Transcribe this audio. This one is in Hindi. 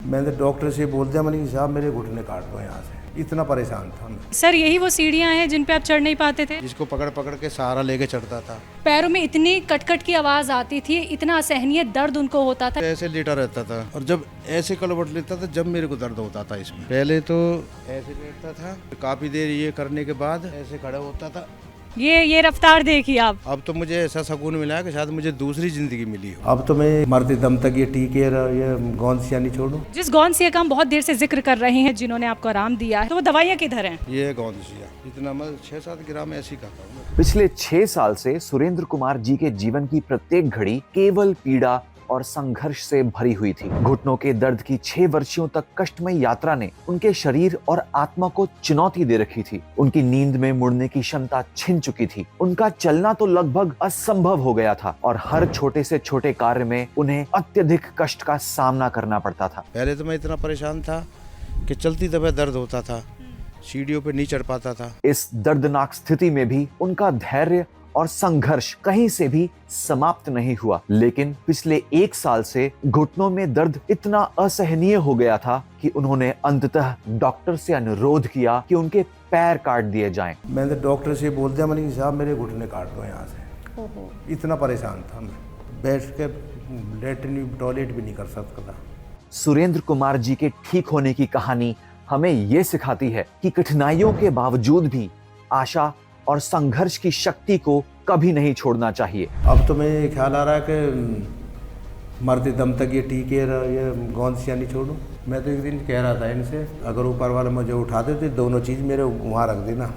मैंने डॉक्टर से बोल दिया, मैंने साहब मेरे घुटने काट दो यहाँ से, इतना परेशान था मैं। सर यही वो सीढ़ियाँ हैं जिन पे आप चढ़ नहीं पाते थे? जिसको पकड़ पकड़ के सहारा लेके चढ़ता था। पैरों में इतनी कटकट की आवाज़ आती थी, इतना असहनीय दर्द उनको होता था। ऐसे लेटा रहता था और जब ऐसे कलवट लेता था जब मेरे को दर्द होता था इसमें। पहले तो ऐसे लेटता था, काफी देर ये करने के बाद ऐसे खड़ा होता था। ये रफ्तार देखिए आप। अब तो मुझे ऐसा सुकून मिला है कि शायद मुझे दूसरी जिंदगी मिली हो। अब तो मैं मरते दम तक ये टीके ये गौंसियाँ नहीं छोड़ूं। जिस गौंसिया का हम बहुत देर से जिक्र कर रहे हैं, जिन्होंने आपको आराम दिया है, तो वो दवाइयाँ किधर हैं? ये गौंसिया इतना मैं 6-7 ग्राम ऐसी खाता हूँ। पिछले 6 साल से सुरेंद्र कुमार जी के जीवन की प्रत्येक घड़ी केवल पीड़ा और संघर्ष से भरी हुई थी। घुटनों के दर्द की 6 वर्षों तक कष्टमय यात्रा ने उनके शरीर और आत्मा को चुनौती दे रखी थी। उनकी नींद में मुड़ने की क्षमता छिन चुकी थी। उनका चलना तो लगभग असंभव हो गया था और हर छोटे से छोटे कार्य में उन्हें अत्यधिक कष्ट का सामना करना पड़ता था। पहले तो मैं इतना परेशान था कि चलती दफे दर्द होता था, सीढ़ियों पे नहीं चढ़ पाता था। इस दर्दनाक स्थिति में भी उनका धैर्य और संघर्ष कहीं से भी समाप्त नहीं हुआ। लेकिन पिछले 1 साल से घुटनों में दर्द इतना असहनीय हो गया था कि उन्होंने अंततः डॉक्टर से अनुरोध किया कि उनके पैर काट दिए जाएं। मैंने डॉक्टर से बोल दिया, मैंने साहब मेरे घुटने काट दो यहाँ से। इतना परेशान था मैं, बैठ के लेटरिन टॉयलेट भी नहीं कर सकता था। सुरेंद्र कुमार जी के ठीक होने की कहानी हमें ये सिखाती है कि कठिनाइयों के बावजूद भी आशा और संघर्ष की शक्ति को कभी नहीं छोड़ना चाहिए। अब तो मैं ख्याल आ रहा है कि मरते दम तक ये टीके ये गौंसियाँ नहीं छोड़ूं। मैं तो एक दिन कह रहा था इनसे, अगर ऊपर वाला मुझे उठा देते दोनों चीज़ मेरे वहाँ रख देना।